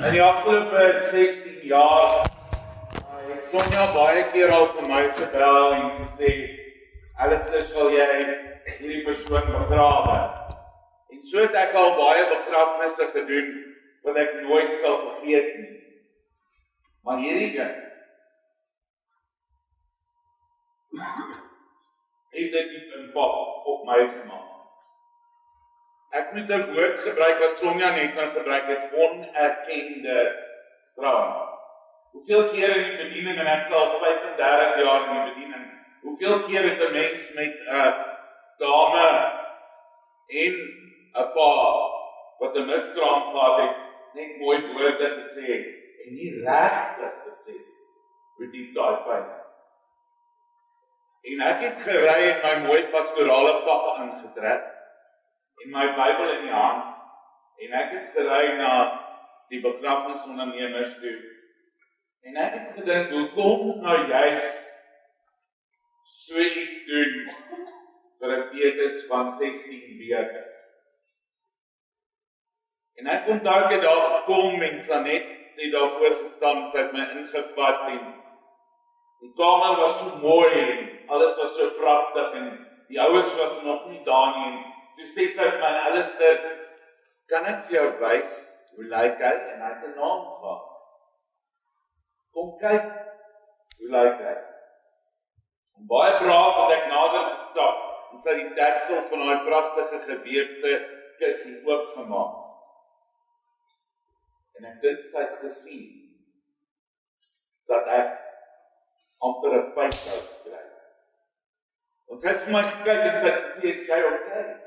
In die afgelope 16 jaar het Sonja baie keer al vir my gebel en gesê, Alistair, sal jy hierdie persoon begrawe? En so het ek al baie begrafnisse gedoen wat ek nooit sal vergeet nie. Maar hierdie ding het dit impak op my gemaak. Ek moet 'n woord gebruik wat Sonja net nou gebruik het, onerkende trauma. Hoeveel keer in die bediening, en ek sal 35 jaar in die bediening, hoeveel keer het 'n mens met 'n dame en 'n pa wat 'n miskraam gehad het, net mooi woorde gesê en nie regtig gesê hoe diep daai pyn is. En ek het gery en my mooi pastorale pak aangetrek en my Bybel in die hand en ek het gery na die begrafnisondernemers toe en ek het gedink, hoekom nou juis so iets doen vir 'n fetus van 16 weke? En ek onthou ek het daar gekom en Sanet het daar voorgestaan, sy het my ingevat en die kamer was so mooi en alles was so pragtig en die ouers was nog nie daar nie en toe sê sy vir my, Alistair, kan ek vir jou wys hoe lyk hy? En hy het 'n naam gehad. Kom kyk, hoe lyk hy? En baie braaf het ek nader gestap en sy die deksel van daai pragtige geweefde kussie oopgemaak. En ek dink sy het gesien dat ek amper 'n feithou kry. En sy het vir my gekyk en sy het gesê, is jy okay?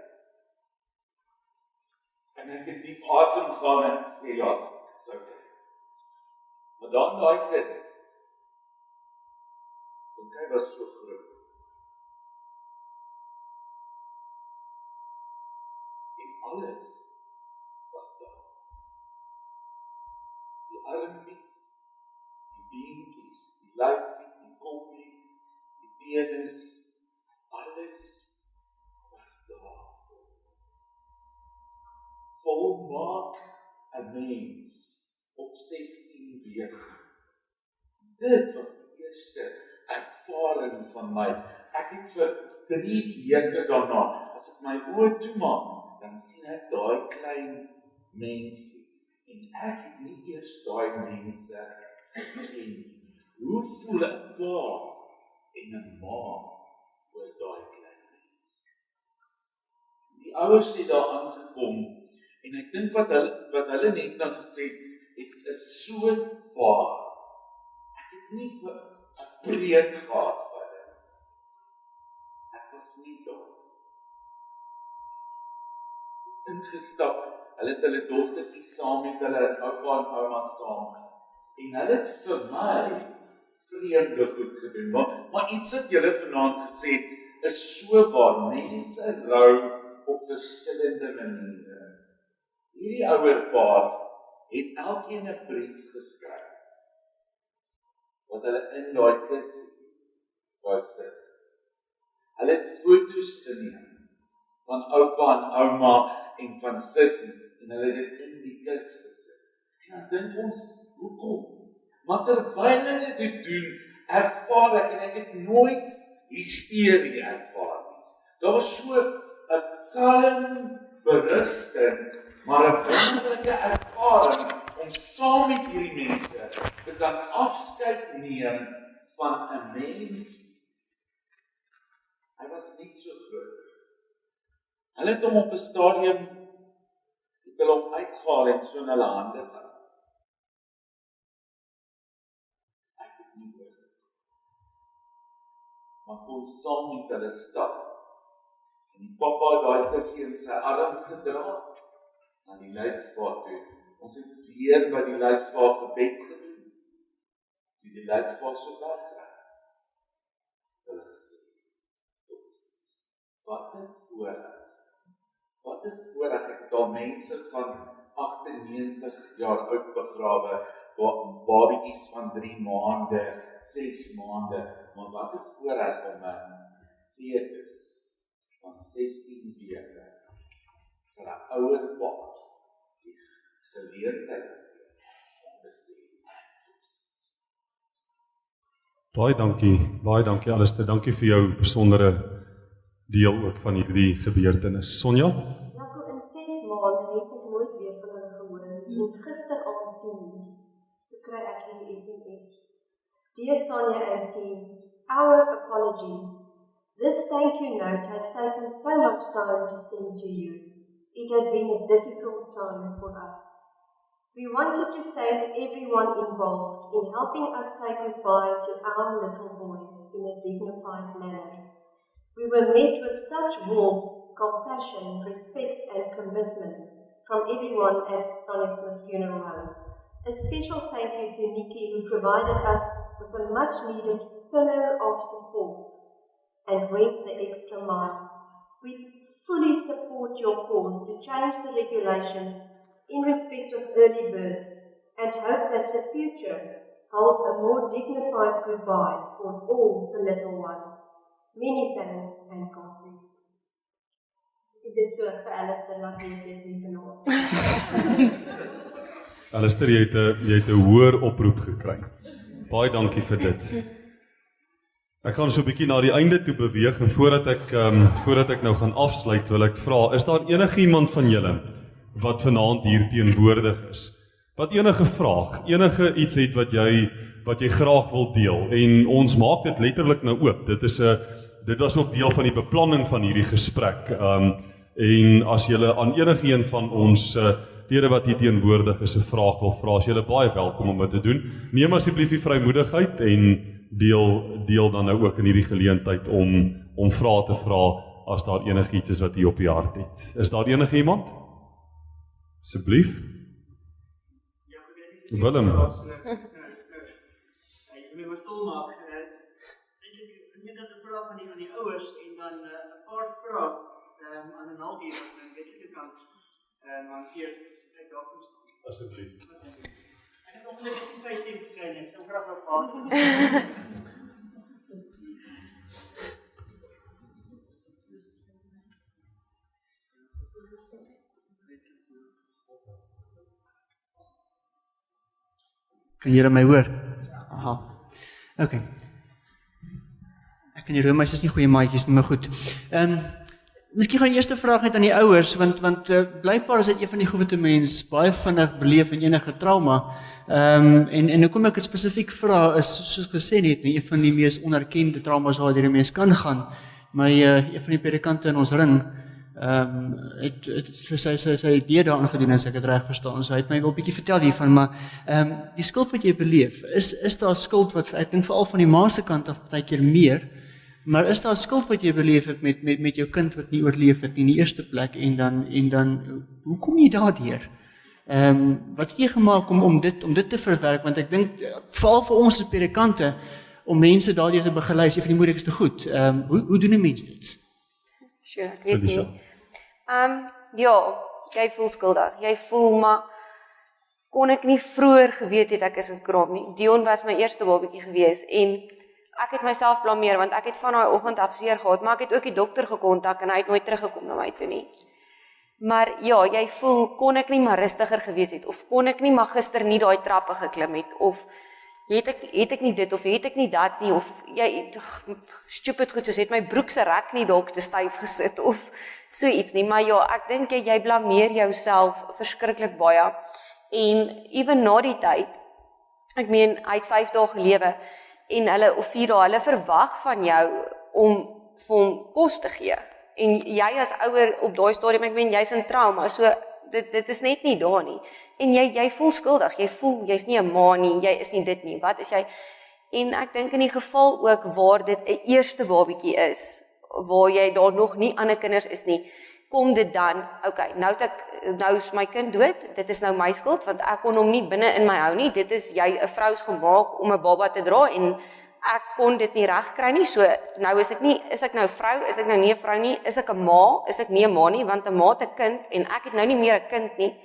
En ek het diep asem gaan en sê, ja, is okay. Maar dan daai kids, en hy was so groot. En alles was daar. Die armpies, die beentjies, die lyfie, die koppie, die penis, alles was daar. Volmaak 'n mens op 16 weke. Dit was die eerste ervaring van my. Ek het vir 3 weke daarna, as ek my oë toemaak, dan sien ek daai klein mensie. En ek het nie eers daai mense geken. Hoe voel 'n pa en 'n ma oor daai klein mens? Die ouers het daar aangekom en ek dink wat hulle net nou gesê het is so waar. Ek het nie vir 'n preek gehad vir hulle. Ek was nie daar. Ingestap, hulle het hulle dogtertjie saam met hulle oupa en ouma saam. En hulle het vir my vreemde goed gedoen. Maar iets wat julle vanaand gesê het, is so waar. Mense rou op verskillende maniere. Hierdie ouer paar het elkeen 'n brief geskryf wat hulle in daai kussie wou sit. Hulle het foto's geneem van oupa en ouma en van sussie en hulle het dit in die kus gesit. En dan dink ons, hoekom? Maar terwyl hulle dit doen, ervaar ek en ek het nooit hysterie ervaar nie. Daar was so 'n kalm berusting, maar 'n wonderlike ervaring om saam met hierdie mense te kan afskeid neem van 'n mens. Hy was nie so groot. Hulle het hom op 'n stadium het hulle hom uitgehaal en so in hulle hande gehad. Ek het nie hoor. Maar kon saam met hulle stap. En die pappa het daai kussie in sy arm gedra na die lijksvaart toe. Ons het weer by die lijksvaart gebed gedoen. Toe die lijksvaart so weggaan. Hulle gesê, wat 'n voorreg. Wat 'n voorreg, ek het al mense van 98 jaar oud begrawe, babietjies van 3 maande, 6 maande, maar wat 'n voorreg om 'n fetus van 16 weke vir 'n ouer pa die geleentheid Baie dankie Alistair, dankie vir jou besondere deel ook van hierdie gebeurtenis. Sonja? Jaco, in 6 maande het ek nooit weer van hulle gehoor nie. En gisteraand 10:00, toe kry ek die SMS. Dear Sonia and team, our apologies. This thank you note has taken so much time to send to you. It has been a difficult time for us. We wanted to thank everyone involved in helping us say goodbye to our little boy in a dignified manner. We were met with such warmth, compassion, respect and commitment from everyone at Sonia Smith's funeral homes. A special thank you to Nikki who provided us with a much needed pillar of support and went the extra mile. We fully support your cause to change the regulations in respect of early births and hope that the future holds a more dignified goodbye for all the little ones. Many thanks and God bless. Dit is terug vir Alistair wat nie is hier vanaand. Alistair, jy het 'n hoër oproep gekry. Baie dankie vir dit. Ek gaan so 'n bietjie na die einde toe beweeg en voordat ek nou gaan afsluit, wil ek vra, is daar enigiemand van julle wat vanaand hier teenwoordig is, wat enige vraag, enige iets het wat jy graag wil deel, en ons maak dit letterlik nou oop. Dit was ook deel van die beplanning van hierdie gesprek, en as julle aan enigeen van ons lede wat hier teenwoordig is 'n vraag wil vra, is julle baie welkom om dit te doen. Neem asseblief die vrymoedigheid en deel dan nou ook in hierdie geleentheid om vrae te vra as daar enigiets is wat u op die hart het. Is daar enige iemand? Asseblief. Willem. Jy moet my stil maak. Eintlik dat 'n vraag aan die ouers en dan 'n paar vrae aan 'n halfuur wat aan die wetlike kant hanteer. Ek dalk moet staan. Asseblief. Ek het ongelukkig nie sy stem gekry nie. Ek sou graag wou praat. Kan julle my hoor? Aha. OK. Ek kan nie hoor, my is nie goeie maatjies nie, maar goed. Miskien gaan die eerste vraag net aan die ouers, want blykbaar is dit een van die goed wat 'n mens baie vinnig beleef in enige trauma. En hoekom ek dit spesifiek vra is, soos gesê net, een van die mees onerkende traumas waar die mens kan gaan. Maar een van die predikante in ons ring, het sy idee daarin gedoen as ek het reg verstaan. So hy het my wel 'n bietjie vertel hiervan, maar die skuld wat jy beleef, is daar skuld wat ek dink veral van die ma se kant af partykeer meer, maar is daar skuld wat jy beleef het met jou kind wat nie oorleef het nie in die eerste plek en dan hoe kom jy daardeur? Wat het jy gemaak om dit te verwerk, want ek dink veral vir ons as predikante om mense daardeur te begelei is een van die moeilikste goed. Hoe doen 'n mens dit? Sure, ek weet nie. Ja, jy voel skuldig. Jy voel, maar kon ek nie vroeër geweet het ek is in kraam nie. Dion was my eerste babatjie gewees en ek het myself blameer want ek het van daai oggend af seer gehad, maar ek het ook die dokter gekontak en hy het nooit teruggekom na my toe nie. Maar ja, jy voel, kon ek nie maar rustiger gewees het of kon ek nie maar gister nie daai trappe geklim het of het ek nie dit of het ek nie dat nie of jy stupid goed soos het my broek se rek nie dalk te styf gesit of so iets nie, maar ja, ek dink jy blameer jouself verskriklik baie en ewen na die tyd, ek meen hy het 5 dae gelewe en hulle of 4 dae, hulle verwag van jou om vir hom kos te gee en jy as ouer op daai stadium, ek meen jy's in trauma, so dit is net nie daar nie. En jy voel skuldig, jy voel, jy's nie 'n ma nie, jy is nie dit nie, wat is jy? En ek dink in die geval ook waar dit 'n eerste babatjie is, waar jy daar nog nie ander kinders is nie, kom dit dan, okay, nou is my kind dood, dit is nou my skuld, want ek kon hom nie binne in my hou nie, dit is jy 'n vrou is gemaak om 'n baba te dra, en ek kon dit nie reg kry nie, so nou is ek nou vrou, is ek nou nie 'n vrou nie, is ek 'n ma, is ek nie 'n ma nie, want 'n ma het 'n kind, en ek het nou nie meer 'n kind nie.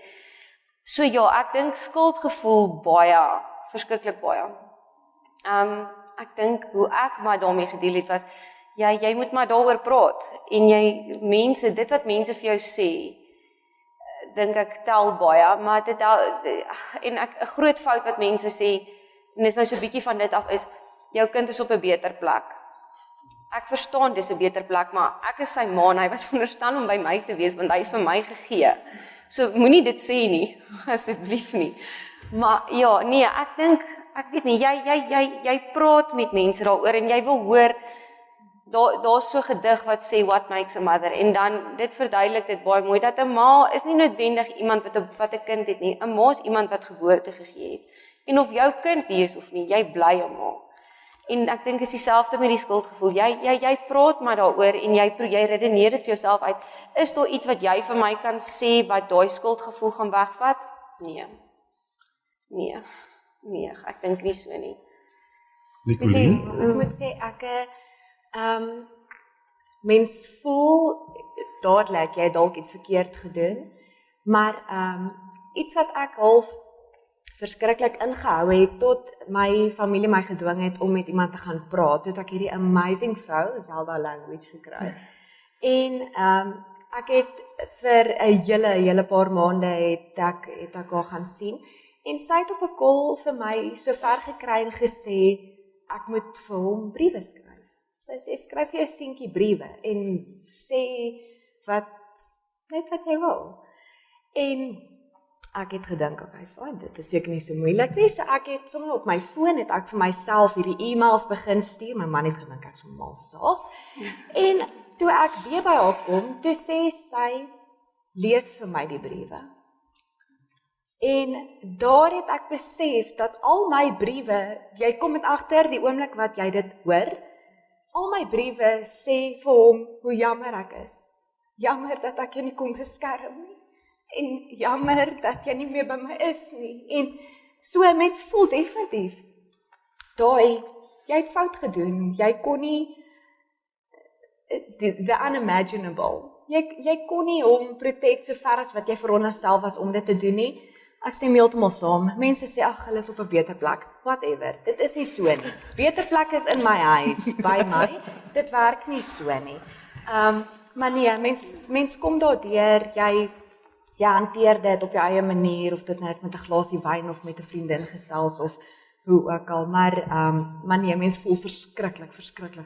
So ja, ek dink skuldgevoel baie, verskriklik baie. Ek dink hoe ek maar daarmee gedeel het was, jy moet maar daaroor praat, en dit wat mense vir jou sê, dink ek tel baie, maar en 'n groot fout wat mense sê, en dis nou so 'n bietjie van dit af is, jou kind is op 'n beter plek. Ek verstaan dis 'n beter plek, maar ek is sy ma en hy was veronderstel om by my te wees want hy is vir my gegee. So moenie dit sê nie, asseblief nie. Maar ja, nee, ek dink, ek weet nie, jy praat met mense daaroor en jy wil hoor, daar's so 'n gedig wat sê what makes a mother en dan dit verduidelik dit baie mooi dat 'n ma is nie noodwendig iemand wat 'n kind het nie. 'n Ma is iemand wat geboorte gegee het. En of jou kind die is of nie, jy bly 'n ma. En ek dink is dieselfde met die skuldgevoel. Jy praat maar daaroor en jy redeneer dit vir jouself uit. Is daar iets wat jy vir my kan sê wat daai skuldgevoel gaan wegvat? Nee, ek dink nie so nie. Nicoline? Ek moet sê mens voel dadelik jy het dalk iets verkeerd gedoen, maar iets wat ek half verskriklik ingehou het tot my familie my gedwing het om met iemand te gaan praat, toe ek hierdie amazing vrou, Zelda Language, gekry. En ek het vir 'n hele paar maande het ek haar gaan sien en sy het op 'n call vir my so ver gekry en gesê ek moet vir hom briewe skryf. Sy sê skryf vir jou seentjie briewe en sê net wat jy wil. En ek het gedink, okay, fine, dit is seker nie so moeilik nie, so ek het sommer op my foon het ek vir myself hierdie e-mails begin stuur, my man het gedink ek so mal soos haas. En toe ek weer by haar kom, toe sê sy, lees vir my die briewe. En daar het ek besef dat al my briewe, jy kom met agter die oomblik wat jy dit hoor, al my briewe sê vir hom hoe jammer ek is. Jammer dat ek jou nie kon beskerm nie. En jammer dat jy nie meer by my is nie. En so 'n mens voel definitief, jy het fout gedoen, jy kon nie, the unimaginable, jy kon nie hom protect so ver as wat jy veronderstel was om dit te doen nie. Ek stem heeltemal saam, mense sê, ag, hulle is op 'n beter plek, whatever, dit is nie so nie. Beter plek is in my huis, by my, dit werk nie so nie. Maar nee, mens kom daardeur, jy hanteer dit op jou eie manier, of dit nou is met 'n glasie wyn of met 'n vriendin gesels of hoe ook al, maar nee, mens voel verskriklik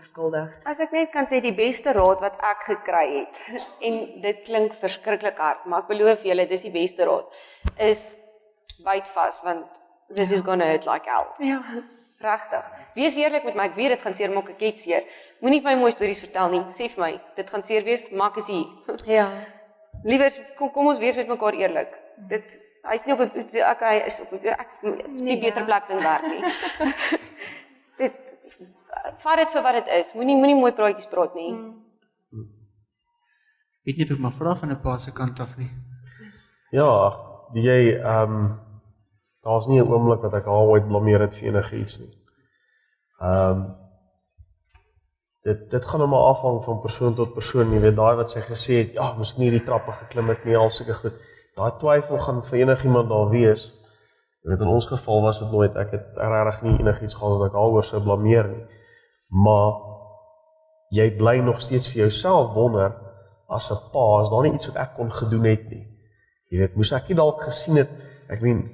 skuldig. As ek net kan sê die beste raad wat ek gekry het, en dit klink verskriklik hard, maar ek beloof julle, dis die beste raad, is byt vas, want this is gonna hurt like hell. Ja. Regtig. Wees eerlik met my, ek weet dit gaan seer maak, ek het seer. Moenie vir my mooi stories vertel nie, sê vir my, dit gaan seer wees, maak is hier. Ja. Liewers, kom ons wees met mekaar eerlik. Hy is nie op 'n hy is op 'n die beter plek ding werk nie. Vat dit vir wat dit is. Moenie mooi praatjies praat nie. Weet nie of ek maar vra van 'n pa se kant af nie. Ja, daar's nie 'n oomblik wat ek haar ooit blameer het vir enigiets nie. Dit gaan nou maar afhang van persoon tot persoon, jy weet, daai wat sy gesê het, ja, moes ek nie die trappe geklim het nie, al sulke goed. Daai twyfel gaan vir enigiemand daar wees. Jy weet, in ons geval was dit nooit, ek het regtig nie enigiets gehad wat ek alhoor sou blameer nie. Maar jy bly nog steeds vir jouself wonder, as 'n pa, is daar nie iets wat ek kon gedoen het nie. Jy weet, moes ek nie dalk gesien het, ek meen,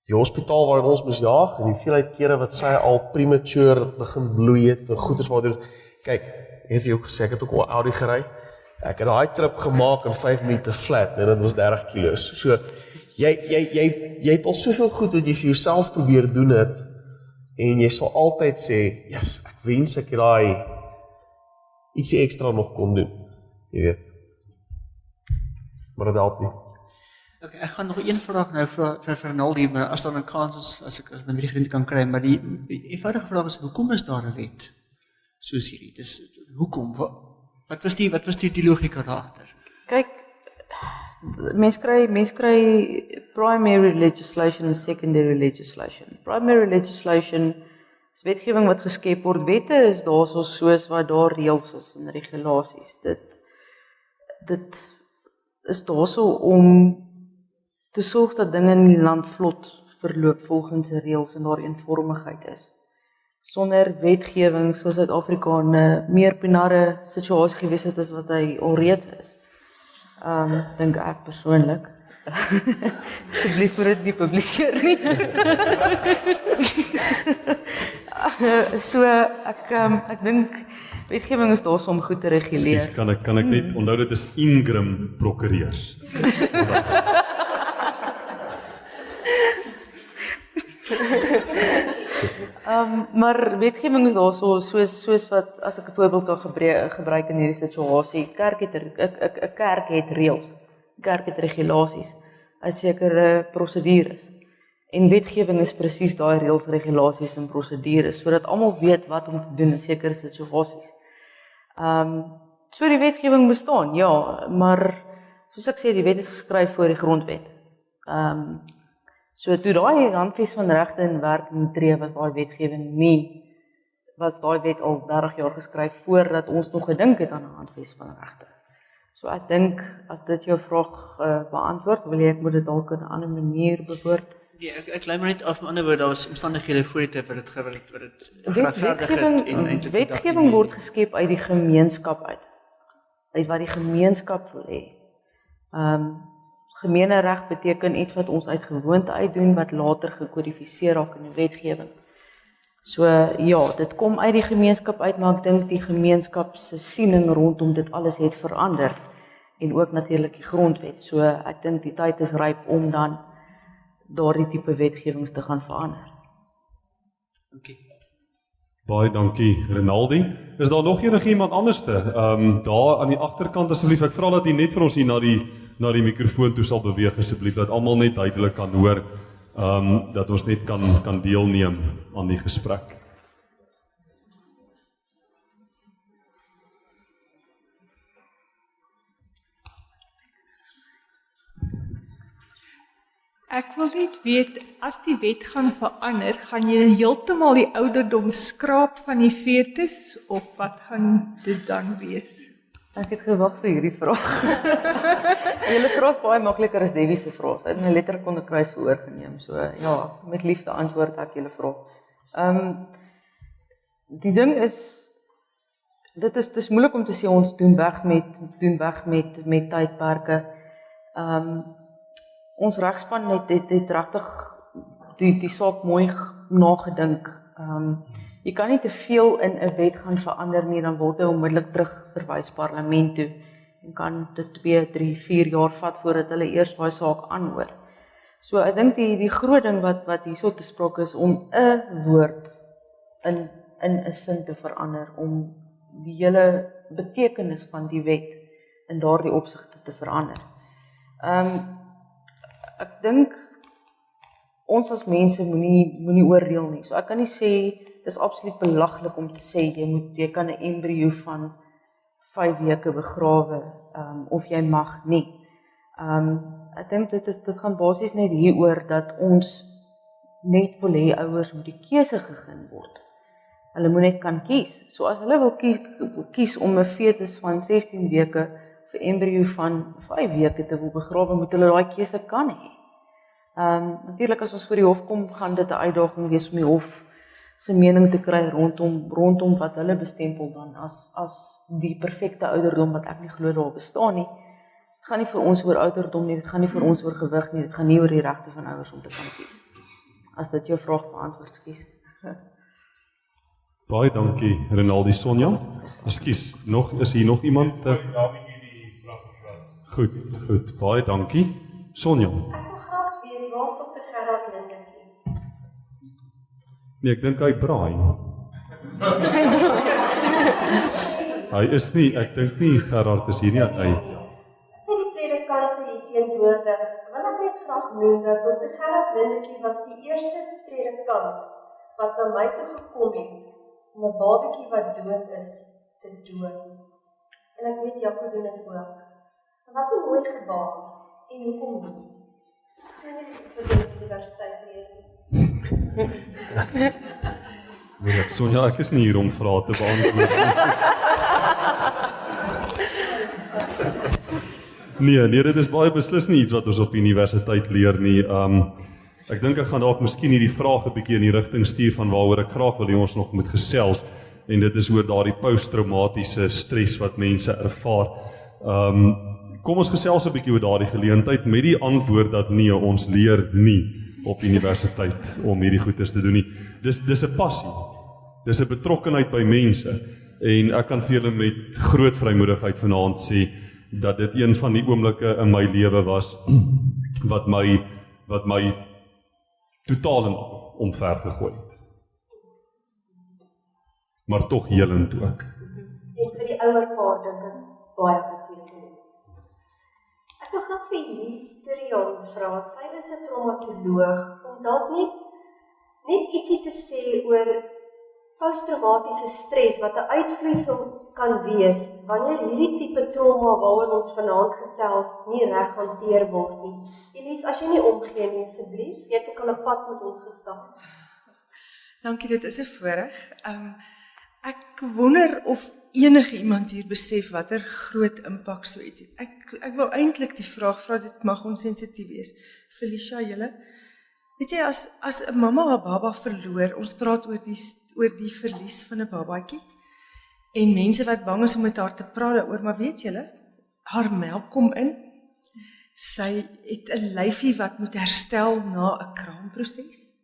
die hospitaal waarin ons moes jaag, en die veelheid kere wat sy al premature begin bloei het, en goeders waardoor, kyk, het jy ook gesê, ek het ook al Audi gery, ek het daai trip gemaak in 5 minute flat, en dit was 30 kilos, so, jy het al soveel goed wat jy vir jouself probeer doen het, en jy sal altyd sê, yes, ek wens ek het daai ietsie ekstra nog kon doen, jy weet, maar dit help nie. Okay, ek gaan nog een vraag nou vir Ronaldo, maar as daar 'n kans is, as ek dan weer die kan kry, maar die eenvoudige vraag is, hoekom is daar 'n wet soos hierdie? Dis hoekom? Wat was die logika daagter? Kyk, mens kry primary legislation en secondary legislation. Primary legislation is wetgewing wat geskep word. Wette is daarso soos wat daar reëls is en regulasies. Dit is daarso om te sorg dat dinge in die land vlot verloop volgens die reëls en daar eenvormigheid is. Sonder wetgewing sal Suid-Afrika 'n meer binêre situasie gewees het as wat hy alreeds is. Dink ek persoonlik. Asseblief moet dit nie publiseer nie. So ek dink wetgewing is daar om goed te reguleer. Ekskuus, kan ek net onthou dit is Ingram prokureurs. Maar wetgewing is daar soos wat as ek 'n voorbeeld kan gebruik in hierdie situasie. 'n kerk het reëls, 'n kerk het regulasies, 'n sekere prosedures. En wetgewing is presies daai reëls, regulasies en prosedures sodat almal weet wat om te doen in sekere situasies. So die wetgewing bestaan, ja, maar soos ek sê, die wet is geskryf voor die grondwet. So toe daai handves van regte in werking tree, was daai wetgewing nie, was daai wet al 30 jaar geskryf voordat ons nog gedink het aan 'n handves van regte. So ek dink as dit jou vraag beantwoord, wil jy ek moet dit dalk op 'n ander manier bewoord. Nee, ek lei maar net af, met ander woorde, daar was omstandighede voor die tyd wat dit geregverdig het. Wetgewing word geskep uit die gemeenskap uit wat die gemeenskap wil hê. Gemeenereg beteken iets wat ons uit gewoonte uitdoen wat later gekodifiseer raak in 'n wetgewing. So ja, dit kom uit die gemeenskap uit, maar ek dink die gemeenskap se siening rondom dit alles het verander en ook natuurlik die grondwet. So ek dink die tyd is ryp om dan daardie tipe wetgewings te gaan verander. Okay. Baie dankie, Rinaldi. Is daar nog iemand anderste? Daar aan die agterkant asseblief, ek vra dat jy net vir ons hier na die mikrofoon toe sal beweeg asseblief, dat almal net duidelik kan hoor, dat ons net kan deelneem aan die gesprek. Ek wil net weet, as die wet gaan verander, gaan jy heeltemal die ouderdom skraap van die fetus, of wat gaan dit dan wees? Ek het gewag vir hierdie vraag. Julle vraag is baie makliker as Debbie se vraag. Sy het my letterlik onder kruis verhoor geneem. So ja, met liefde antwoord ek julle vraag. Die ding is, dit is moeilik om te sê ons doen weg met tydperke. Ons regspan het regtig die saak mooi nagedink. Jy kan nie te veel in 'n wet gaan verander nie, dan word hy onmiddellik terugverwys parlement toe en kan dit 2, 3, 4 jaar vat voordat hulle eers daai saak aanhoor. So ek dink die groot ding wat hierso te sprake is om 'n woord in 'n sin te verander, om die hele betekenis van die wet in daardie opsigte te verander. Ek dink ons as mense moenie oordeel nie. So ek kan nie sê dis absoluut belaglik om te sê jy kan 'n embrio van 5 weke begrawe of jy mag nie. Ek dink dit gaan basies net hieroor dat ons net wil hê ouers moet die keuse gegee word. Hulle moet net kan kies. So as hulle wil kies om 'n fetus van 16 weke vir embrio van 5 weke te wil begrawe, moet hulle daai keuse kan hê. Natuurlik as ons voor die hof kom, gaan dit 'n uitdaging wees om die hof se mening te kry rondom wat hulle bestempel dan as die perfekte ouderdom wat ek nie glo daar bestaan nie. Dit gaan nie vir ons oor ouderdom nie, dit gaan nie vir ons oor gewig nie, dit gaan nie oor die regte van ouers om te kan kies. As dit jou vraag beantwoord, skus. Baie dankie, Rinaldi. Sonja. Ekskuus, is hier nog iemand? Goed, baie dankie. Sonja. Ek wil graag weet, waar is Dr. Gerard Lindekie? Nee, ek dink hy braai. Hy is nie, ek dink nie Gerard is hier nie. Vir die predikante hier teenwoordig, wil ek net graag noem dat Dr. Gerard Lindekie was die eerste predikant wat na my toe gekom het om 'n babatjie wat dood is te dood. En ek weet Jaco doen dit ook. En wat 'n mooi gebaar. En hoekom nie? Ek kan net iets vir die universiteit leer nie. Sonja, ek is nie hier om vrae te beantwoord nie. Nee, dit is baie beslis nie iets wat ons op universiteit leer nie. Ek dink ek gaan dalk miskien hierdie vraag 'n bietjie in die rigting stuur van waaroor ek graag wil hê ons nog moet gesels, en dit is oor daardie posttraumatiese stres wat mense ervaar. Kom ons gesels 'n bietjie oor daardie geleentheid met die antwoord dat nee, ons leer nie op universiteit om hierdie goeders te doen nie. Dis 'n passie. Dis 'n betrokkenheid by mense en ek kan vir julle met groot vrymoedigheid vanaand sê dat dit een van die oomblikke in my lewe was wat my totaal en omver gegooi het. Maar tog helend ook. En vir die ouer paar dink ek baie beteken. Ek wil graag vir Lies Terion vra, sy is 'n traumatoloog, om dalk net ietsie te sê oor posttraumatiese stres wat 'n uitvloeisel kan wees wanneer hierdie tipe trauma waaroor ons vanaand gesels nie reg hanteer word nie. Elise, as jy nie omgee nie asseblief, jy het ook al 'n pad met ons gestap. Dankie, dit is 'n voorreg. Ek wonder of enige iemand hier besef watter groot impak so iets het. Ek wou eintlik die vraag vra, dit mag onsensitief wees. Felicia, julle, weet jy, as 'n mamma haar baba verloor, ons praat oor die verlies van 'n babatjie, en mense wat bang is om met haar te praat daaroor, maar weet julle, haar melk kom in, sy het 'n lyfie wat moet herstel na 'n kraamproses,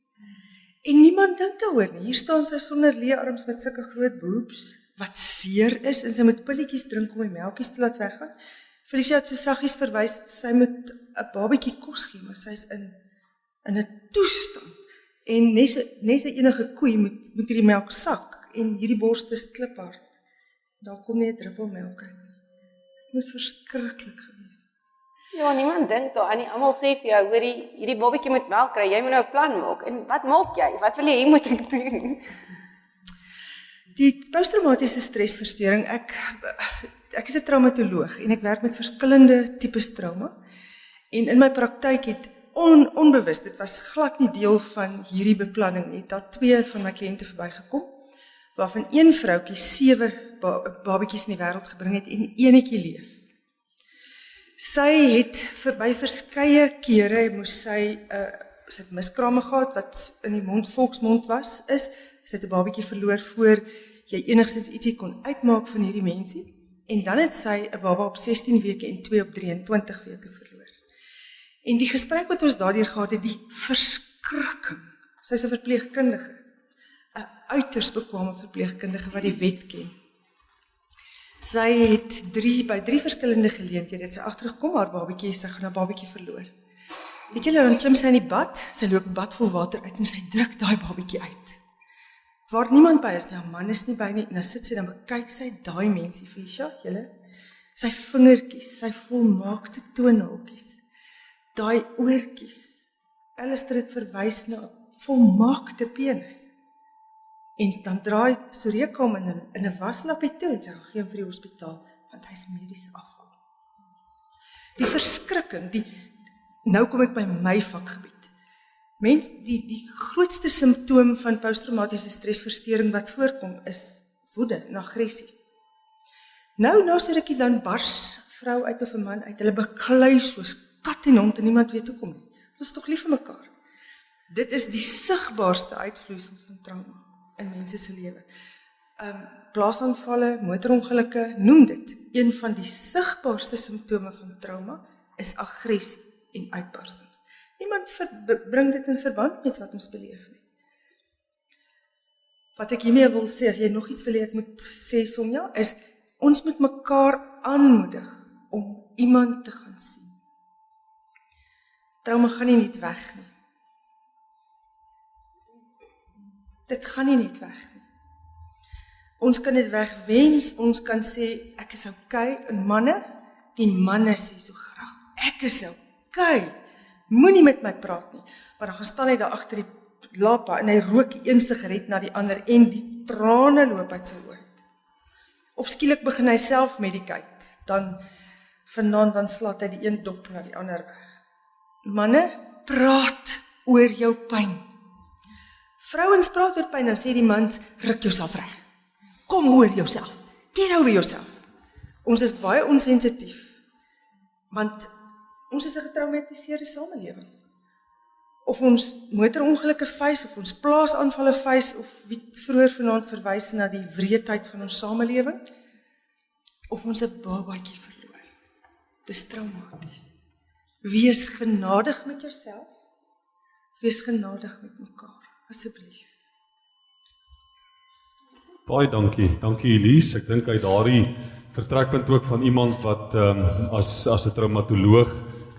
en niemand dink daaroor nie. Hier staan sy sonder leearms met sulke groot boobs, wat seer is, en sy moet pilletjies drink om die melkies te laat weggaan. Felicia het so saggies verwys, sy moet 'n babatjie kos gee, maar sy is in 'n toestand, en nes enige koei moet hierdie melk sak, en hierdie borste is kliphard. Daar kom nie 'n druppel melk uit nie. Dit moes verskriklik gewees. Ja, niemand dink daaraan nie. Almal sê vir jou, hoor hierdie babatjie moet melk kry, jy moet nou 'n plan maak. En wat maak jy? Wat wil jy moet ek doen? Die posttraumatiese stresversteuring, ek is 'n traumatoloog en ek werk met verskillende tipes trauma. En in my praktyk het onbewus, dit was glad nie deel van hierdie beplanning nie, het daar 2 van my kliënte verbygekom, waarvan een vroutjie 7 babatjies in die wêreld gebring het en eenetjie leef. Sy het by verskeie kere moes sy het miskrame gehad wat in die volksmond is. Sy het 'n babatjie verloor voor jy enigstens ietsie kon uitmaak van hierdie mensie. En dan het sy 'n baba op 16 weke en 2 op 23 weke verloor. En die gesprek wat ons daardeur gehad het, die verskrikking. Sy is 'n verpleegkundige, 'n uiters bekwame verpleegkundige wat die wet ken. Sy het by 3 verskillende geleenthede sy agtergekom haar babatjie, sy gaan haar babatjie verloor. Weet julle, dan klim sy in die bad, sy loop 'n bad vol water uit en sy druk daai babatjie uit. Waar niemand by is, haar man is nie by nie, en dan sit sy, dan bekyk sy daai mensie, Felicia, julle, sy vingertjies, sy volmaakte toonaaltjies, daai oortjies, Alistair het verwys na volmaakte penis. En dan draai Soreka hom in 'n waslappie toe en sy gee hom vir die hospitaal, want hy is mediese afval. Die verskrikking, nou kom ek by my vakgebied. Mens, die grootste simptoom van posttraumatiese stresversteuring wat voorkom is woede en aggressie. Nou so rukkie dan bars vrou uit of 'n man uit, hulle beklei soos kat en hond en niemand weet hoekom nie. Hulle is tog lief vir mekaar. Dit is die sigbaarste uitvloeisel van trauma in mense se lewe. Blaasaanvalle, motorongelukke, noem dit. Een van die sigbaarste simptome van trauma is aggressie en uitbarstings. Niemand bring dit in verband met wat ons beleef nie. Wat ek hiermee wil sê, as jy nog iets wil hê ek moet sê, Sonja, is ons moet mekaar aanmoedig om iemand te gaan sien. Trauma gaan nie net weg nie. Dit gaan nie net weg nie. Ons kan dit wegwens, ons kan sê, ek is okay, en die manne sê so graag, ek is okay, moenie met my praat nie, maar dan gaan staan hy daar agter die lapa, en hy rook een sigaret na die ander, en die trane loop uit sy oë. Of skielik begin hy self medicate, dan slaat hy die een dop na die ander weg. Manne, praat oor jou pyn. Vrouens praat oor pyn, dan sê die mans, ruk jouself reg. Kom oor jouself. Get over yourself. Ons is baie onsensitief, want ons is 'n getraumatiseerde samelewing. Of ons motorongelukke face, of ons plaasaanvalle face, of wie vroeër vanaand verwys na die wreedheid van ons samelewing, of ons 'n babatjie verloor. Dis traumaties. Wees genadig met jouself, wees genadig met mekaar, asseblief. Baie dankie Elise. Ek dink uit daardie vertrekpunt ook van iemand wat as 'n traumatoloog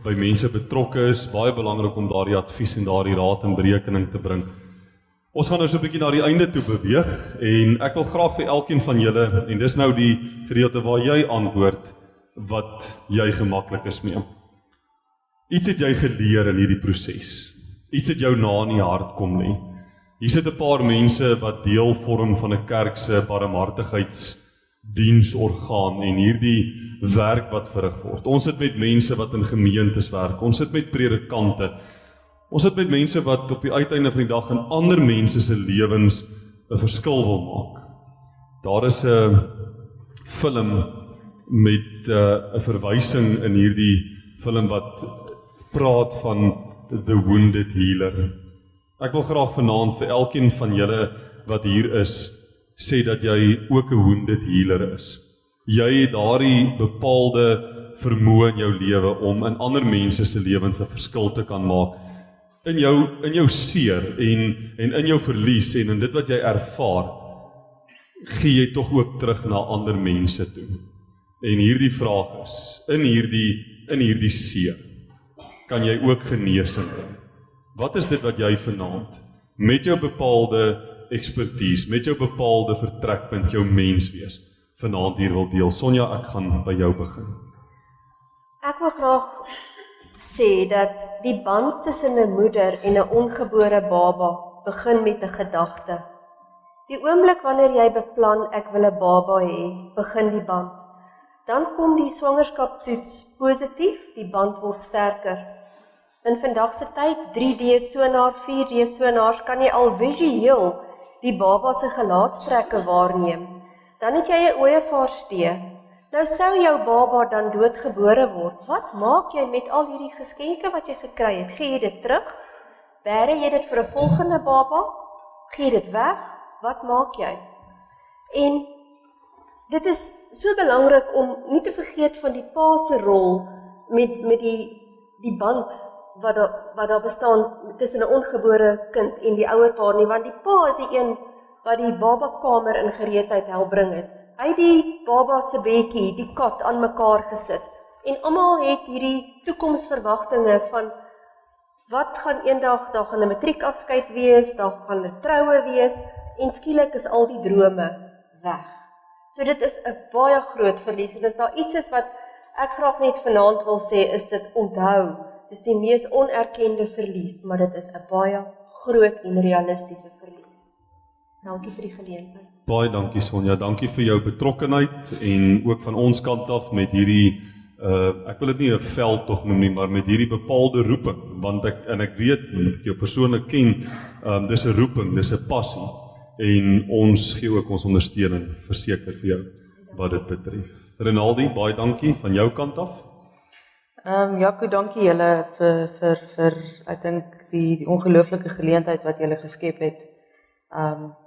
by mense betrokke is, baie belangrik om daardie advies en daardie raad in berekening te bring. Ons gaan nou so 'n bietjie na die einde toe beweeg en ek wil graag vir elkeen van julle, en dis nou die gedeelte waar jy antwoord wat jy gemaklik is mee. Iets het jy geleer in hierdie proses. Iets het jou na in die hart kom lê. Hier sit 'n paar mense wat deel vorm van 'n kerk se barmhartigheidsdiensorgaan en hierdie werk wat verrig word. Ons sit met mense wat in gemeentes werk. Ons sit met predikante. Ons sit met mense wat op die uiteinde van die dag in ander mense se lewens 'n verskil wil maak. Daar is 'n film met 'n verwysing in hierdie film wat praat van The Wounded Healer. Ek wil graag vanaand vir elkeen van julle wat hier is, sê dat jy ook 'n wounded healer is. Jy het daardie bepaalde vermoë in jou lewe om in ander mense se lewens 'n verskil te kan maak. In jou seer en in jou verlies en in dit wat jy ervaar, gee jy tog ook terug na ander mense toe. En hierdie vraag is, in hierdie seer, kan jy ook genesing bring? Wat is dit wat jy vanaand, met jou bepaalde expertise, met jou bepaalde vertrekpunt, jou menswees, vanaand hier wil deel? Sonja, ek gaan by jou begin. Ek wil graag sê dat die band tussen 'n moeder en 'n ongebore baba begin met 'n gedagte. Die oomblik wanneer jy beplan ek wil 'n baba hê, begin die band. Dan kom die swangerskaptoets positief, die band word sterker. In vandag se tyd, 3D sonar, 4D sonars, kan jy al visueel die baba se gelaatstrekke waarneem. Dan het jy 'n ooievaarsstee. Nou sou jou baba dan doodgebore word. Wat maak jy met al hierdie geskenke wat jy gekry het? Gee jy dit terug? Bære jy dit vir 'n volgende baba? Gee dit weg? Wat maak jy? En dit is so belangrik om nie te vergeet van die pa se rol met die band wat daar bestaan tussen 'n ongebore kind en die ouerpaar nie, want die pa is die een wat die babakamer in gereedheid help bring het. Hy het die baba se bedjie, die kot aan mekaar gesit. En almal het hierdie toekomsverwagtinge van wat gaan eendag, daar gaan 'n matriekafskeid wees, daar gaan 'n troue wees, en skielik is al die drome weg. So dit is 'n baie groot verlies, en as daar iets is wat ek graag net vanaand wil sê, is dit onthou, dis die mees onerkende verlies, maar dit is 'n baie groot en realistiese verlies. Dankie vir die geleentheid. Baie dankie Sonja, dankie vir jou betrokkenheid en ook van ons kant af met hierdie, ek wil dit nie 'n veldtog noem nie, maar met hierdie bepaalde roeping, want ek weet, omdat ek jou persoonlik ken, dis 'n roeping, dis 'n passie, en ons gee ook ons ondersteuning verseker vir jou wat dit betref. Rinaldi, baie dankie van jou kant af. Jaco, dankie julle vir ek dink die ongelooflike geleentheid wat julle geskep het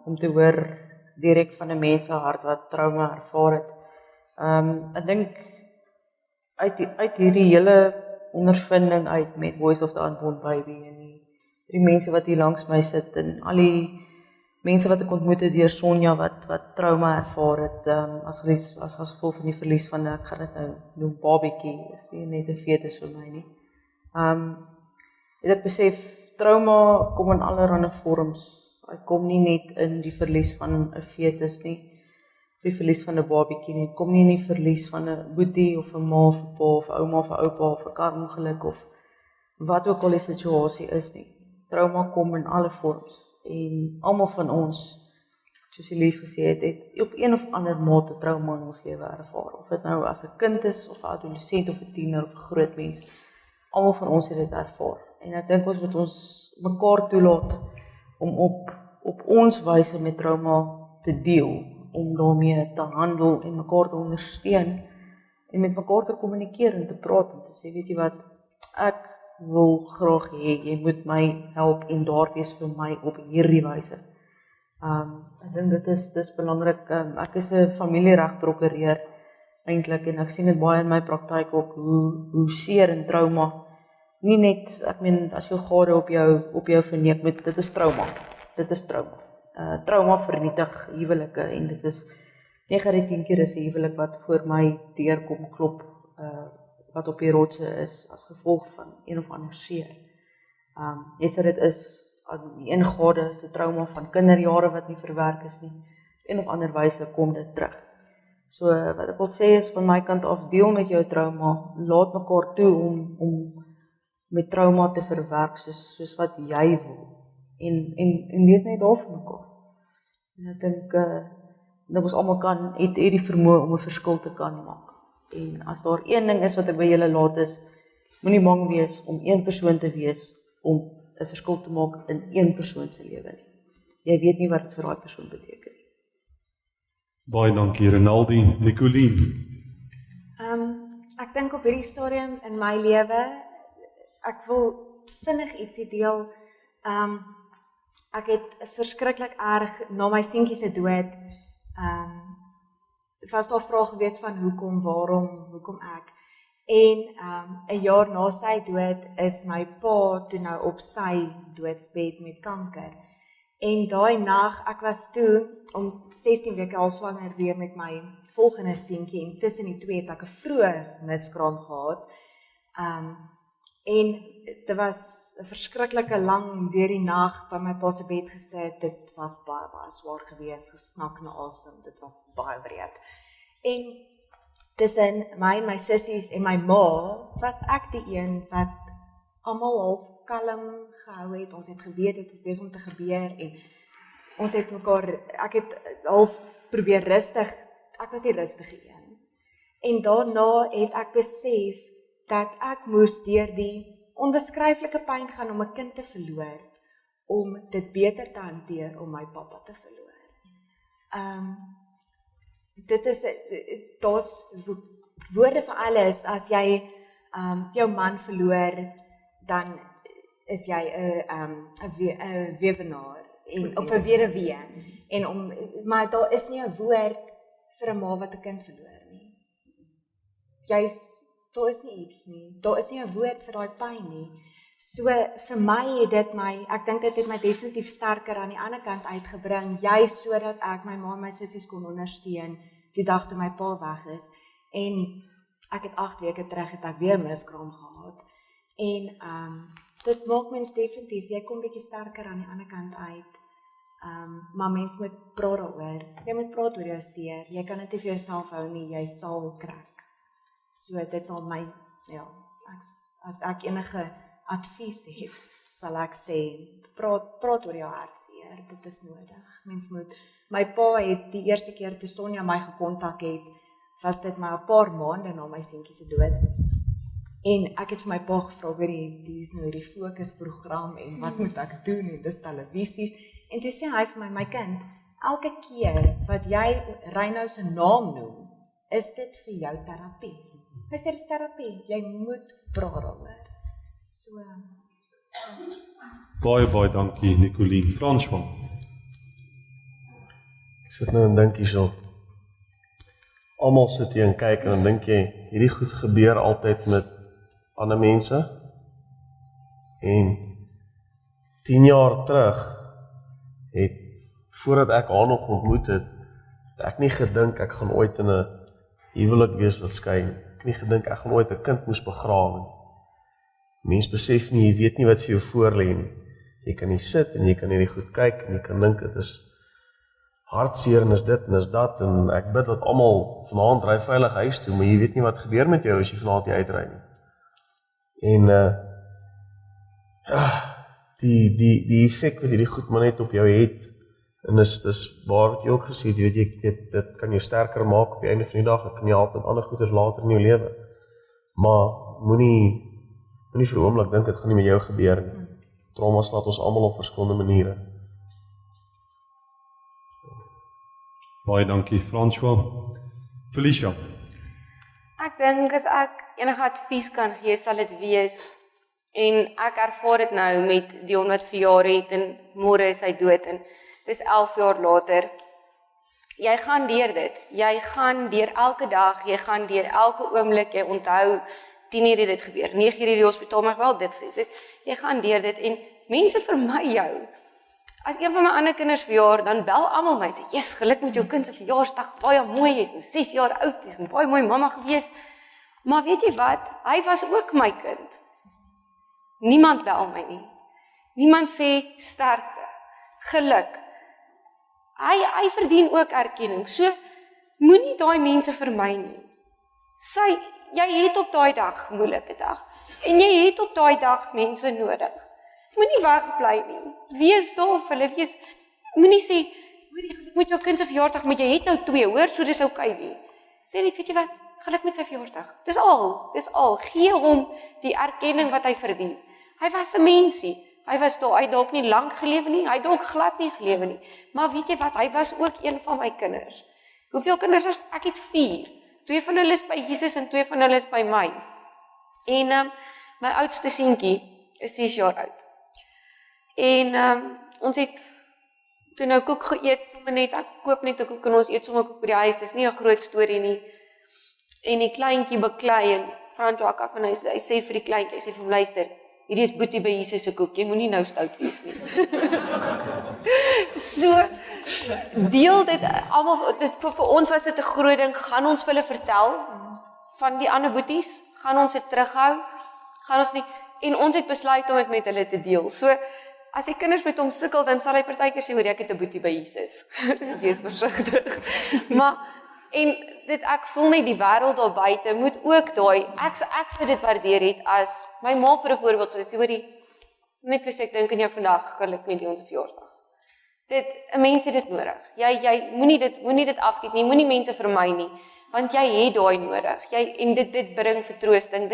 om te hoor direk van 'n mens se hart wat trauma ervaar het. Ek dink uit hierdie hele ondervinding uit met Voice of the Unborn Baby en die mense wat hier langs my sit en al die mense wat ek ontmoet het deur Sonja wat trauma ervaar het as gevolg van die verlies van, ek gaan dit nou noem, babietjie, is nie net 'n fetus vir my nie. Het ek besef, trauma kom in allerlei vorms. Hy kom nie net in die verlies van 'n fetus nie, of die verlies van 'n babietjie nie, kom nie in die verlies van 'n boetie of 'n ma of 'n pa of 'n ouma of 'n oupa of 'n karongeluk of wat ook al die situasie is nie. Trauma kom in alle vorms. En almal van ons, soos Elise gesê het op een of ander mate trauma in ons lewe ervaar. Of dit nou as 'n kind is, of 'n adolescent, of 'n tiener, of 'n groot mens. Almal van ons het dit ervaar. En ek dink ons moet ons mekaar toelaat om op ons wyse met trauma te deel, om daarmee te handel en mekaar te ondersteun, en met mekaar te kommunikeer en te praat en te sê, weet jy wat, ek wil graag hê, jy moet my help en daar wees vir my op hierdie wyse. Ek dink dit is belangrik. Ek is 'n familieregprokureur eintlik en ek sien dit baie in my praktyk ook hoe seer en trauma nie net, ek meen as jou gade op jou verneek moet, dit is trauma. Dit is trauma. trauma vernietig huwelike en dit is 9 uit 10 keer is 'n huwelik wat voor my deur kom klop wat op die rotse is as gevolg van een of ander seer. Net so dit is die ingade se trauma van kinderjare wat nie verwerk is nie. Op een of ander wyse kom dit terug. So wat ek wil sê is van my kant af, deel met jou trauma, laat mekaar toe om met trauma te verwerk soos wat jy wil. En wees net daar vir mekaar. En ek dink dat ons almal het die vermoë om 'n verskil te kan maak. En as daar een ding is wat ek by julle laat is, moenie bang wees om een persoon te wees om 'n verskil te maak in een persoon se lewe nie. Jy weet nie wat dit vir daai persoon beteken nie. Baie dankie Renaldi, Nicoline. Ek dink op hierdie stadium in my lewe, ek wil vinnig ietsie deel. Ek het verskriklik erg na my seentjie se dood, was daar vrae gewees van hoekom, waarom, hoekom ek. En 'n jaar na sy dood is my pa toe nou op sy doodsbed met kanker. En daai nag, ek was toe om 16 weke al swanger weer met my volgende seentjie en tussen die twee het ek 'n vroeë miskraam gehad. En dit was 'n verskriklike lang deur die nag by my pa se bed gesit. Dit was baie swaar geweest, gesnak na asem. Dit was baie wreed. En tussen my en my sissies en my ma was ek die een wat almal half kalm gehou het. Ons het geweet dit is besig om te gebeur en ons het mekaar, ek het half probeer rustig, ek was die rustige een. En daarna het ek besef dat ek moes deur die onbeskryflike pyn gaan om 'n kind te verloor, om dit beter te hanteer om my pappa te verloor. Dit is, daar's woorde vir alles. As jy jou man verloor, dan is jy 'n weewenaar of 'n weduwee. Maar daar is nie 'n woord vir 'n ma wat 'n kind verloor nie. Daar is nie iets nie. Daar is nie 'n woord vir daai pyn nie. So vir my het dit ek dink dit het my definitief sterker aan die ander kant uitgebring, juist sodat ek my ma en my sissies kon ondersteun die dag toe my pa weg is. En ek het 8 weke terug het ek weer miskraam gehad. En dit maak mens definitief, jy kom bietjie sterker aan die ander kant uit. Maar mens moet praat daaroor. Jy moet praat oor jou seer. Jy kan dit nie vir jouself hou nie, jy sal krak. So dit sal my, as ek enige advies het, sal ek sê, praat oor jou hartseer, dit is nodig. Mens moet, my pa het die eerste keer toe Sonja my gekontak het, was dit maar 'n paar maande na my seentjie se dood. En ek het vir my pa gevra, die is nou hierdie fokusprogram en wat moet ek doen en dis televisies. En toe sê hy vir my kind, elke keer wat jy Reinhou se naam noem, is dit vir jou terapie. Hy sê dit is terapie, jy moet praat daaroor. So. Baie dankie Nicoline. François. Ek sit nou en dink hierso. Almal sit hier en kyk en dan dink jy, hierdie goed gebeur altyd met ander mense. En 10 jaar terug voordat ek haar nog ontmoet het ek nie gedink ek gaan ooit in 'n huwelik wees wat skei nie. Ek nie gedink ek gaan ooit 'n kind moes begrawe nie. Mens besef nie, jy weet nie wat vir jou voor lê nie. Jy kan hier sit en jy kan hierdie goed kyk en jy kan dink dit is hartseer en is dit en is dat en ek bid dat almal vanaand ry veilig huis toe, maar jy weet nie wat gebeur met jou as jy vanaand nie uitry nie. En die effek wat hierdie goed maar net op jou het, en dis waar wat jy ook gesê het, weet dit kan jou sterker maak op die einde van die dag, dit kan jou help met ander goeders later in jou lewe. Maar moenie vir 'n oomblik dink dit gaan nie met jou gebeur nie. Trauma slaat ons almal op verskillende maniere. Baie dankie François. Felicia. Ek dink as ek enige advies kan gee, sal dit wees, en ek ervaar dit nou met Dion wat verjaar het en môre is hy dood en dis 11 jaar later. Jy gaan deur dit. Jy gaan deur elke dag, jy gaan deur elke oomblik, jy onthou 10:00 het dit gebeur, 9:00 die hospitaal, maar wel dit gesê. Jy gaan deur dit en mense vermy jou. As een van my ander kinders verjaar, dan bel almal my en sê, "Yes, geluk met jou kind se verjaarsdag, baie mooi, jy's nou 6 jaar oud, jy's 'n baie mooi mamma gewees." Maar weet jy wat? Hy was ook my kind. Niemand bel my nie. Niemand sê sterkte, geluk. Hy verdien ook erkenning. So moenie daai mense vermy nie. Jy het op daai dag 'n moeilike dag en jy het op daai dag mense nodig. Moenie wegbly nie. Wees daar vir hulle. Moenie sê, "Hoorie, met jou kind se verjaarsdag, maar jy het nou 2, hoor, so dis oukei nie." Sê net, weet jy wat? Geluk met sy verjaarsdag. Dis al. Gee hom die erkenning wat hy verdien. Hy was 'n mensie. Hy was daar, hy dalk nie lank gelewe nie, hy dalk glad nie gelewe nie. Maar weet jy wat? Hy was ook een van my kinders. Hoeveel kinders was ek? Het 4. 2 van hulle is by Jesus en 2 van hulle is by my. En my oudste seentjie is 6 jaar oud. En ons het toe nou koek geëet, sommer net, ek koop net 'n koek en ons eet sommer koek by die huis, dis nie 'n groot storie nie. En die kleintjie beklei en François af en hy sê vir die kleintjie, hy sê vir hom, "Luister, hierdie is Boetie by Jesus se koek, jy moenie nou stout wees nie." So, deel dit, almal, vir ons was dit 'n groot ding, gaan ons vir hulle vertel van die ander boeties, gaan ons dit terughou, gaan ons nie, en ons het besluit om dit met hulle te deel. So, as die kinders met hom sukkel, dan sal hy partykeer sê, "Hoor, ek het 'n boetie by Jesus." Wees versigtig. Maar, en ek voel net die wêreld daar buite moet ook daai, ek sou dit waardeer het as, my ma vir 'n voorbeeld sou sê, "Hoorie, net vir ek dink aan jou vandag, geluk met jou se verjaarsdag." 'n Mens het dit nodig. Jy moenie dit afskiet nie, moenie mense vermy nie, want jy het daai nodig. En dit bring vertroosting.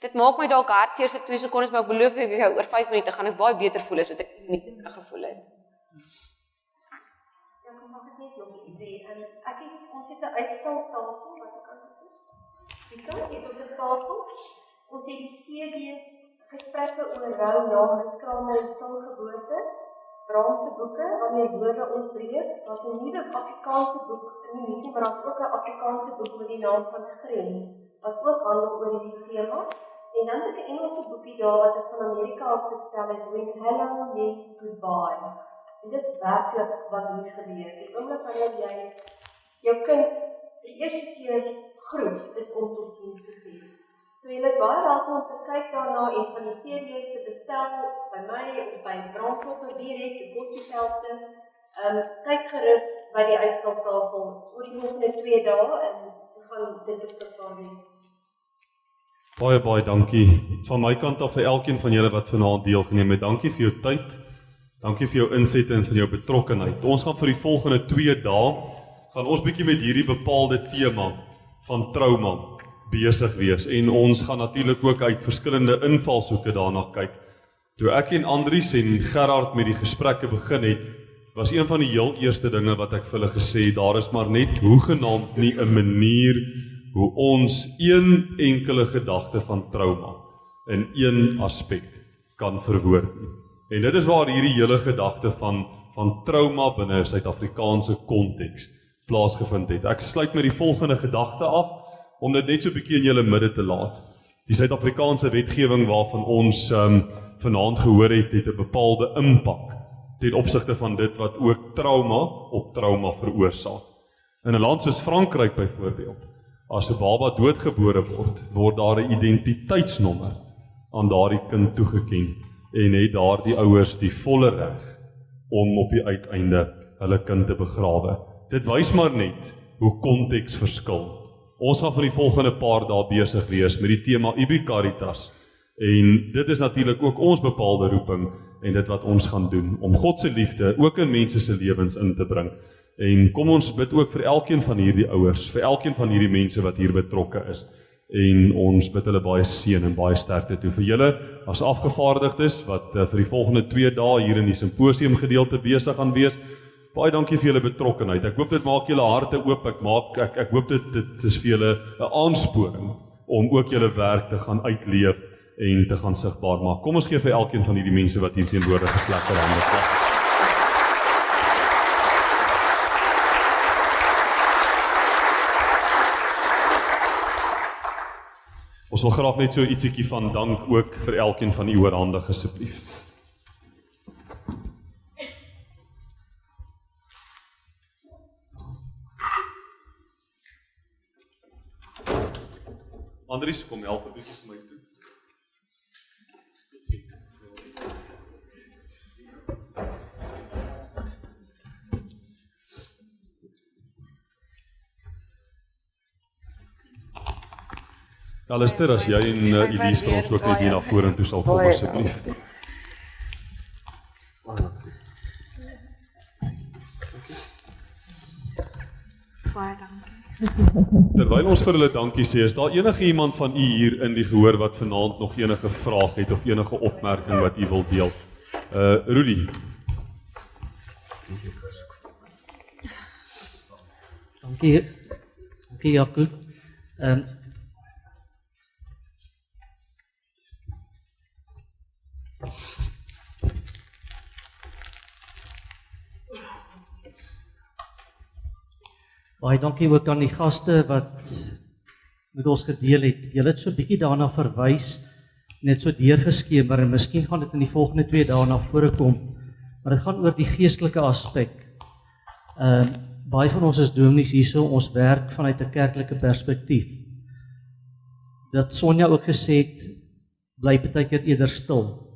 Dit maak my dalk hartseer vir 2 sekondes, maar ek beloof jou, oor 5 minute gaan ek baie beter voel as wat ek nie gevoel het. Ja, ek mag dit net nog iets sê. Ons het 'n uitstaltafel wat ek kan sê. Het ons 'n tafel. Ons het die CD's, gesprekke oor rou, nageskrame en stilgeboorte, Brahms se boeke, wanneer woorde ontbreek. Daar's 'n nuwe Afrikaanse boek, nie, maar daar's ook 'n Afrikaanse boek met die naam van Grens, wat ook handel oor hierdie tema. En dan het ek 'n Engelse boekie daar wat ek van Amerika af bestel het, When Hello Means Goodbye. En dit is werklik wat hier gebeur. Die oomblik wanneer jy jou kind die eerste keer groet, is om totsiens te sê. So jy is baie welkom om te kyk daarna en van die CD's te bestel by my of by Brandklopper direk, dit kos dieselfde. Kyk gerus by die uitstaltafel oor die volgende 2 dae en gaan dit beskikbaar wees. Baie dankie van my kant af vir elkeen van julle wat vanaand deelgeneem het. Dankie vir jou tyd. Dankie vir jou insette en vir jou betrokkenheid. Ons gaan vir die volgende 2 dae gaan ons bietjie met hierdie bepaalde tema van trauma besig wees en ons gaan natuurlik ook uit verskillende invalshoeke daarna kyk. Toe ek en Andries en Gerard met die gesprekke begin het, was een van die heel eerste dinge wat ek vir hulle gesê het, daar is maar net hoegenaamd nie 'n manier hoe ons een enkele gedagte van trauma in een aspek kan verwoord nie. En dit is waar hierdie hele gedagte van trauma binne 'n Suid-Afrikaanse konteks plaasgevind het. Ek sluit met die volgende gedagte af, om dit net so 'n bietjie in julle midde te laat. Die Suid-Afrikaanse wetgewing waarvan ons vanaand gehoor het 'n bepaalde impak ten opsigte van dit wat ook trauma op trauma veroorsaak. In 'n land soos Frankryk byvoorbeeld, as 'n baba doodgebore word daar 'n identiteitsnommer aan daardie kind toegeken en het daardie ouers die volle reg om op die uiteinde hulle kind te begrawe. Dit wys maar net hoe konteks verskil. Ons gaan vir die volgende paar dae besig wees met die tema Ibi Caritas en dit is natuurlik ook ons bepaalde roeping en dit wat ons gaan doen om God se liefde ook in mense se lewens in te bring. En kom ons bid ook vir elkeen van hierdie ouers, vir elkeen van hierdie mense wat hier betrokke is en ons bid hulle baie seën en baie sterkte toe. Vir julle as afgevaardigdes wat vir die volgende 2 dae hier in die simposium gedeelte besig gaan wees, baie dankie vir julle betrokkenheid. Ek hoop dit maak julle harte oop. Ek hoop dit is vir julle 'n aansporing om ook julle werk te gaan uitleef en te gaan sigbaar maak. Kom ons gee vir elkeen van hierdie mense wat hier teenwoordig is lekker hande klap. Ons wil graag net so ietsiekie van dank ook vir elkeen van u oorhandig asseblief. Andries, kom help 'n bietjie vir my toe. Alistair, as jy en Elise vir ons ook net hier na vorentoe sal kom asseblief. Baie dankie. Terwyl ons vir hulle dankie sê, is daar enige iemand van u hier in die gehoor wat vanaand nog enige vraag het of enige opmerking wat u wil deel? Rudy. Dankie Jaco. Baie dankie ook aan die gaste wat met ons gedeel het. Julle het so 'n bietjie daarna verwys, net so deurgeskemer en miskien gaan dit in die volgende 2 dae na vore kom. Maar dit gaan oor die geestelike aspek. Baie van ons is dominees hierso, ons werk vanuit 'n kerklike perspektief. Dat Sonja ook gesê het, bly partykeer eerder stil.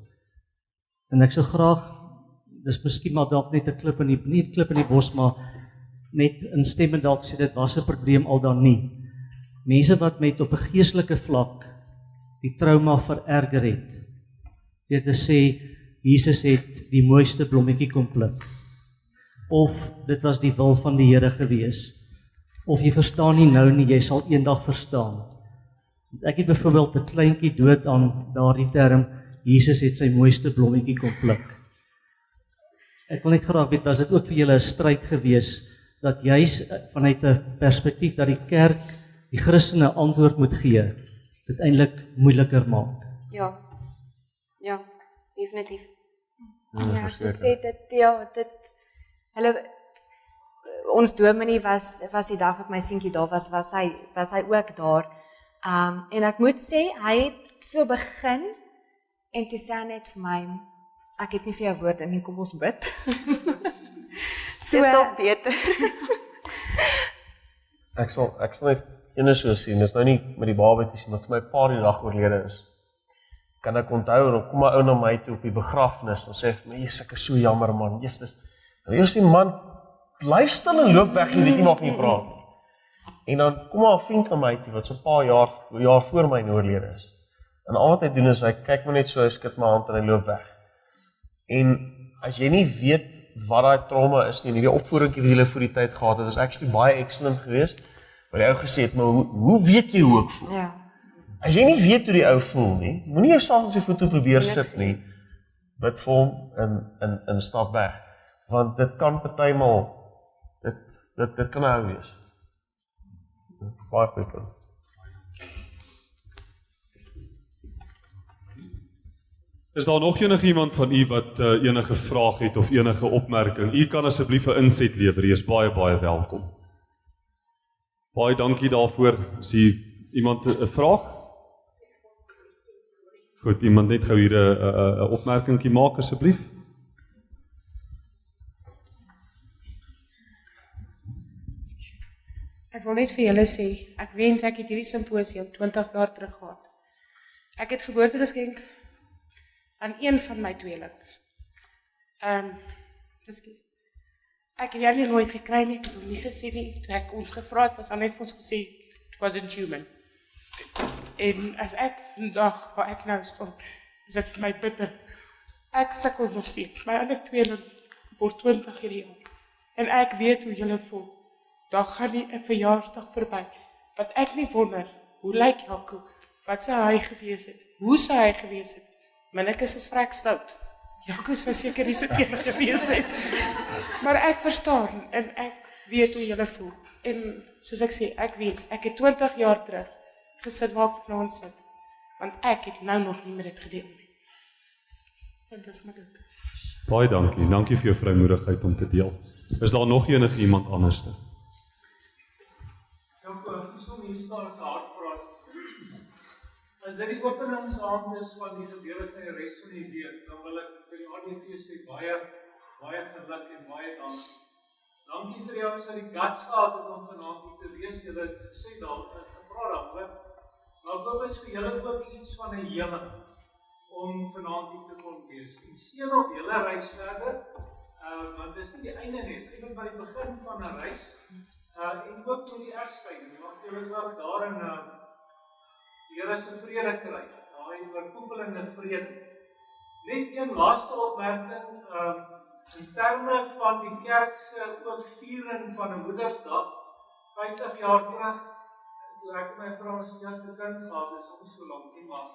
En ek sou graag, dis miskien maar dalk net 'n klip in die bos, maar net instemmend dalk sê dit was 'n probleem al dan nie. Mense wat met op 'n geestelike vlak die trauma vererger het. Deur te sê Jesus het die mooiste blommetjie kom pluk. Of dit was die wil van die Here gewees. Of jy verstaan nie nou nie, jy sal eendag verstaan. Ek het byvoorbeeld 'n kleintjie dood aan daardie term Jesus het sy mooiste blommetjie kom pluk. Ek wil net graag weet, was dit ook vir julle 'n stryd gewees dat juis vanuit 'n perspektief dat die kerk, die Christene antwoord moet gee, dit eintlik moeiliker maak? Ja, definitief. Ja, ek sê dit, ons dominee was die dag wat my seentjie daar was hy ook daar. En ek moet sê, hy het so begin, en toe sê hy net vir my, ek het nie vir jou woorde nie, kom ons bid. So, dis toch beter. Ek sal net ene so sien, dis nou nie met die babatjies, maar toe my pa die dag oorlede is, kan ek onthou, dan kom my ou na my toe op die begrafnis, dan sê hy vir my, ek is so jammer man, Jesus, nou jy sê man, bly stil en loop weg, jy weet nie waarvan jy praat. En dan kom maar 'n vriend aan my toe, wat so 'n paar jaar voor my oorlede is. En al wat hy doen is, hy kyk my net so, hy skud my hand en hy loop weg. En as jy nie weet wat daai trauma is nie, en die opvoedingkie wat jy voor die tyd gehad het, is actually baie excellent geweest, wat die ou gesê het, maar hoe weet jy hoe ek voel? Ja. As jy nie weet hoe die ou voel nie, moenie jouself in sy voete probeer sit nie, bid vir hom en stap weg. Want dit kan partymal, dit kan nou wees. Baie goeie punt. Is daar nog iemand van u wat enige vraag het of enige opmerking? U kan asseblief 'n inset lewer, u is baie welkom. Baie dankie daarvoor. Is iemand 'n vraag? Goed, iemand net gou hier 'n opmerkingkie maak asseblief. Ek wil net vir julle sê, ek wens ek het hierdie simposium 20 jaar terug gehad. Ek het geboortegeskenk aan een van my tweelings. Ek het jou nooit gekry nie, ek het hom nie gesien nie. Toe ek ons gevra het, was hy net vir ons gesê, it wasn't human. En as ek vandag waar ek nou staan, is dit vir my bitter. Ek sukkel nog steeds. My ander tweeling word 20 jaar. En ek weet hoe julle voel. Daar gaan nie 'n verjaarsdag verby, wat ek nie wonder, hoe lyk Jaco, wat sou hy gewees het, hoe sou hy gewees het, Minnekus is vrek stout, Jaco sou seker nie so teen gewees het, maar ek verstaan, en ek weet hoe julle voel, en soos ek sê, ek weet, ek het 20 jaar terug, gesit waar ek vanaand sit, want ek het nou nog nie met dit gedeel nie, en dis maar dit. Baie dankie vir jou vrymoedigheid om te deel. Is daar nog iemand anderste? So hier staan ons hart praat. As dit die openingsaand is van die gebeure van die res van die week, dan wil ek vir die ADV sê baie geluk en baie dankie. Dankie vir jou as jy die guts gehad het om vanaand hier te wees. Jy het sê daar 'n praat daaroor. Maar ek hoop is vir julle ook iets van 'n heling om vanaand hier te kon wees. En seën op julle reis verder, want dis nie die einde nie, dis eintlik maar die begin van 'n reis. En ook met die egskeiding, want julle ook daarin die Here se vrede kry, daai oorkoepelende vrede. Net een laaste opmerking, in terme van die kerk se ook viering van 'n Moedersdag, 50 jaar terug, toe ek my vrou as eerste kind gehad, is ook so lank nie, maar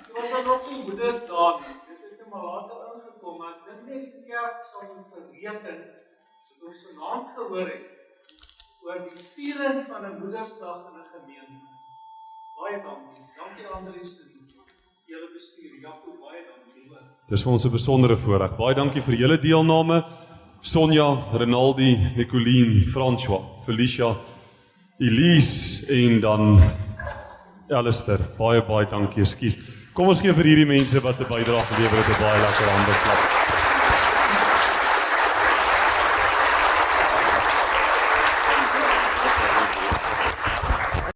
dit was dan nog nie Moedersdag nie, dit het maar later ingekom, maar ek dink nie die kerk sal ons verreken, dat ons vanaand gehoor het, oor die viering van 'n Moedersdag in 'n gemeente. Baie dankie. Dankie Andries en julle bestuur. Jaco, baie dankie. Dis vir ons 'n besondere voorreg. Baie dankie vir julle deelname. Sonja, Rinaldi, Nicoline, François, Felicia, Elise en dan Alistair. Baie dankie. Ekskuus. Kom ons gee vir hierdie mense wat 'n bydrae gelewer het 'n baie lekker hande klap.